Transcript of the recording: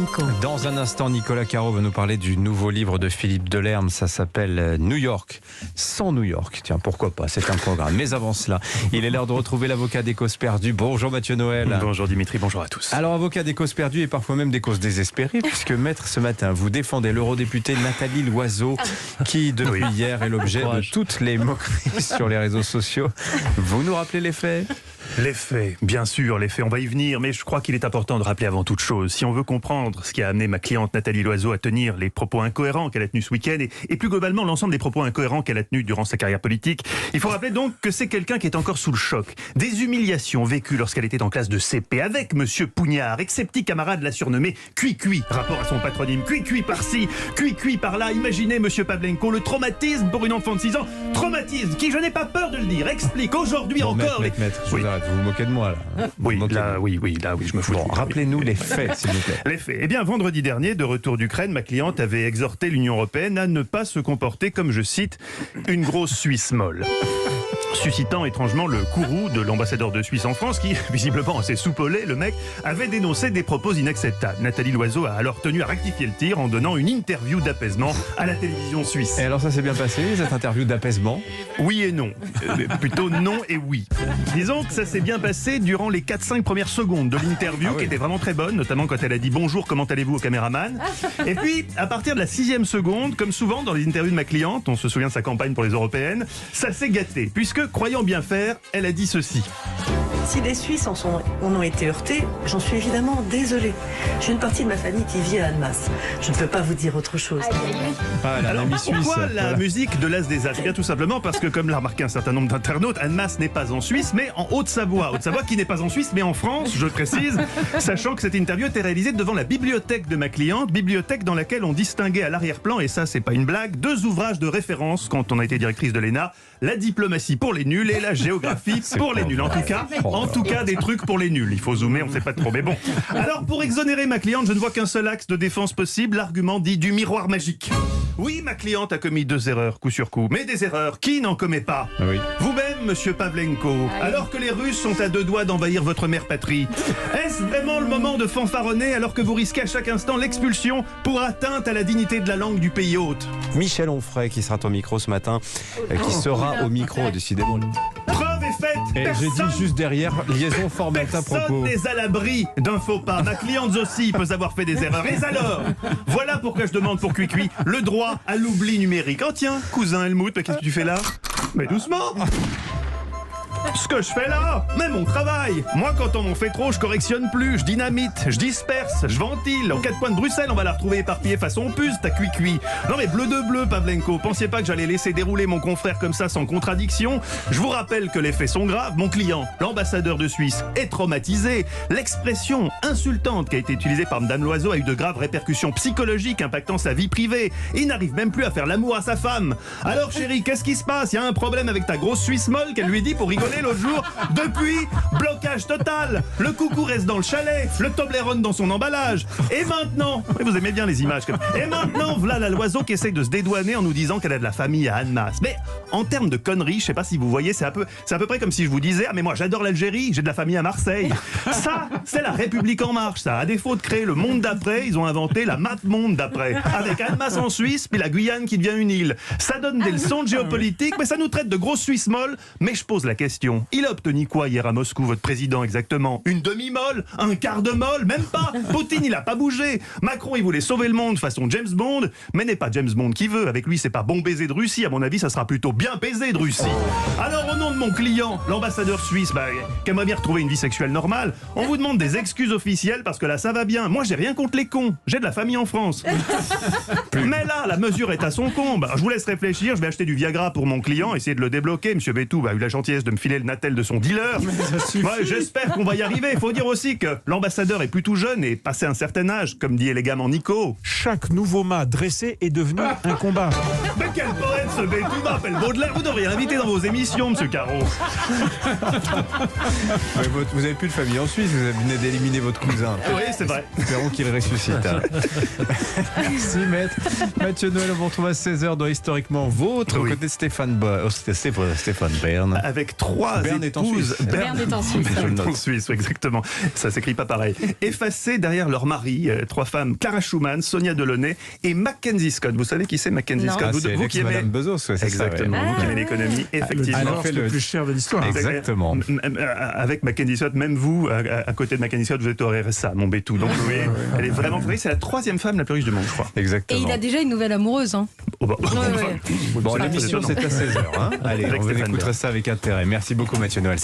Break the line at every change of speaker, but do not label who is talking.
Pavlenko.
Dans un instant, Nicolas Caro va nous parler du nouveau livre de Philippe Delerme. Ça s'appelle New York, sans New York. Tiens, pourquoi pas, c'est un programme. Mais avant cela, il est l'heure de retrouver l'avocat des causes perdues. Bonjour Mathieu Noël.
Bonjour Dimitri, bonjour à tous.
Alors, avocat des causes perdues et parfois même des causes désespérées, puisque maître, ce matin, vous défendez l'eurodéputée Nathalie Loiseau, qui depuis hier est l'objet de toutes les moqueries sur les réseaux sociaux. Vous nous rappelez les faits ?
Les faits, bien sûr, les faits, on va y venir, mais je crois qu'il est important de rappeler avant toute chose, si on veut comprendre ce qui a amené ma cliente Nathalie Loiseau à tenir les propos incohérents qu'elle a tenus ce week-end, et plus globalement l'ensemble des propos incohérents qu'elle a tenus durant sa carrière politique, il faut rappeler donc que c'est quelqu'un qui est encore sous le choc des humiliations vécues lorsqu'elle était en classe de CP avec Monsieur Pougnard, et que ses petits camarades la surnommaient Cui-Cui, rapport à son patronyme, Cui-Cui par-ci, Cui-Cui par-là. Imaginez Monsieur Pavlenko, le traumatisme pour une enfant de 6 ans, traumatisme qui, je n'ai pas peur de le dire, explique aujourd'hui encore...
Maître, je vous arrête, vous vous moquez de moi là.
Oui, je me fous.
Bon, rappelez-nous les faits, s'il vous plaît.
Les faits. Eh bien, vendredi dernier, de retour d'Ukraine, ma cliente avait exhorté l'Union européenne à ne pas se comporter comme, je cite, une grosse Suisse molle. Suscitant étrangement le courroux de l'ambassadeur de Suisse en France qui, visiblement assez soupolé, le mec, avait dénoncé des propos inacceptables. Nathalie Loiseau a alors tenu à rectifier le tir en donnant une interview d'apaisement à la télévision suisse.
Et alors ça s'est bien passé, cette interview d'apaisement ?
Oui et non. Plutôt non et oui. Disons que ça s'est bien passé durant les 4-5 premières secondes de l'interview, qui était vraiment très bonne, notamment quand elle a dit bonjour, comment allez-vous au caméraman. Et puis, à partir de la 6e seconde, comme souvent dans les interviews de ma cliente, on se souvient de sa campagne pour les européennes, ça s'est gâté, puisque, croyant bien faire, elle a dit ceci.
Si des Suisses en ont été heurtés, j'en suis évidemment désolée. J'ai une partie de ma famille qui vit à Annemasse. Je ne peux pas vous dire autre chose.
Alors pourquoi la musique de l'As des As ? Bien tout simplement parce que, comme l'a remarqué un certain nombre d'internautes, Annemasse n'est pas en Suisse, mais en Haute-Savoie. Haute-Savoie qui n'est pas en Suisse, mais en France, je précise, sachant que cette interview était réalisée devant la bibliothèque de ma cliente, bibliothèque dans laquelle on distinguait à l'arrière-plan, et ça c'est pas une blague, 2 ouvrages de référence quand on a été directrice de l'ENA, la diplomatie pour les nuls et la géographie pour les nuls. En tout cas, des trucs pour les nuls. Il faut zoomer, on ne sait pas trop. Mais bon. Alors, pour exonérer ma cliente, je ne vois qu'un seul axe de défense possible, l'argument dit du miroir magique. Oui, ma cliente a commis 2 erreurs, coup sur coup. Mais des erreurs, qui n'en commet pas ?
Oui.
Vous-même, monsieur Pavlenko, alors que les Russes sont à 2 doigts d'envahir votre mère patrie, est-ce vraiment le moment de fanfaronner alors que vous risquez à chaque instant l'expulsion pour atteinte à la dignité de la langue du pays hôte ?
Michel Onfray, qui sera au micro ce matin, qui sera au micro, décidément.
Preuve est faite.
Et j'ai dit juste derrière, liaison formelle à propos.
Personne n'est à l'abri d'un faux pas. Ma cliente aussi peut avoir fait des erreurs. Et alors ? Voilà pourquoi je demande pour Cui-Cui le droit à l'oubli numérique. Oh tiens, cousin Helmut, mais qu'est-ce que tu fais là ? Mais doucement. Ce que je fais là, même mon travail. Moi, quand on m'en fait trop, je correctionne plus, je dynamite, je disperse, je ventile. En 4 coins de Bruxelles, on va la retrouver éparpillée façon puce, ta Cui-Cui. Non mais bleu de bleu, Pavlenko. Pensiez pas que j'allais laisser dérouler mon confrère comme ça sans contradiction. Je vous rappelle que les faits sont graves. Mon client, l'ambassadeur de Suisse, est traumatisé. L'expression insultante qui a été utilisée par Madame Loiseau a eu de graves répercussions psychologiques impactant sa vie privée. Il n'arrive même plus à faire l'amour à sa femme. Alors chérie, qu'est-ce qui se passe ? Il y a un problème avec ta grosse Suisse molle qu'elle lui dit pour rigoler l'autre jour. Depuis, blocage total. Le coucou reste dans le chalet, le Toblerone dans son emballage. Et maintenant, vous aimez bien les images. Et maintenant, voilà la Loiseau qui essaye de se dédouaner en nous disant qu'elle a de la famille à Annemasse. Mais en termes de conneries, je sais pas si vous voyez, c'est à peu près comme si je vous disais ah mais moi j'adore l'Algérie, j'ai de la famille à Marseille. Ça, c'est la République en marche. Ça, à défaut de créer le monde d'après, ils ont inventé la map monde d'après, avec Annemasse en Suisse, puis la Guyane qui devient une île. Ça donne des leçons de géopolitique, mais ça nous traite de grosses Suisses molles. Mais je pose la question. Il a obtenu quoi hier à Moscou, votre président, exactement ? Une demi-molle ? Un quart de molle ? Même pas. Poutine, il a pas bougé. Macron, il voulait sauver le monde façon James Bond, mais n'est pas James Bond qui veut. Avec lui, c'est pas bon baiser de Russie. À mon avis, ça sera plutôt bien baiser de Russie. Alors, au nom de mon client, l'ambassadeur suisse, qui aimerait bien retrouver une vie sexuelle normale, on vous demande des excuses officielles parce que là, ça va bien. Moi, j'ai rien contre les cons. J'ai de la famille en France. Mais là, la mesure est à son comble. Je vous laisse réfléchir. Je vais acheter du Viagra pour mon client, essayer de le débloquer. Monsieur Bétou a eu la gentillesse de me filer le natel de son dealer. Ouais, j'espère qu'on va y arriver. Il faut dire aussi que l'ambassadeur est plutôt jeune et passé un certain âge, comme dit élégamment Nico.
Chaque nouveau mât dressé est devenu un combat.
Mais quel poète ce Bétou m'appelle Baudelaire. Vous devriez l'inviter dans vos émissions, monsieur Caro.
Vous avez plus de famille en Suisse, vous venez d'éliminer votre cousin.
Oui, c'est vrai.
Espérons qu'il ressuscite. Merci maître. Mathieu Noël, on vous retrouve à 16h dans Historiquement Vôtre, aux côtés de Stéphane Bern.
Avec 3 3
Berne est en
épouses.
Suisse.
Berne est en Suisse.
Je le note.
En Suisse, oui, exactement. Ça s'écrit pas pareil. Effacées derrière leur mari, 3 femmes, Clara Schumann, Sonia Delaunay et Mackenzie Scott. Vous savez qui c'est Mackenzie
Non.
Scott?
Ah,
Vous,
c'est
vous qui aimez
Madame Bezos, ouais, c'est ça,
exactement,
ouais.
vous qui aimez l'économie,
Le
effectivement.
divorce
fait
le
le-
plus cher de l'histoire.
Exactement.
Avec Mackenzie Scott, même vous, à côté de Mackenzie Scott, vous êtes au RSA, mon bétou. Donc, vous voyez, elle est vraiment, vous voyez, c'est la 3e femme la plus riche du monde, je crois.
Et
Exactement.
il a déjà une nouvelle amoureuse. Hein.
Oh, bah,
Ouais.
Bon,
c'est
l'émission,
étonnant.
c'est à 16h. Allez,
Avec
on
Stéphane
écoutera ça avec intérêt. Merci beaucoup, Mathieu Noël.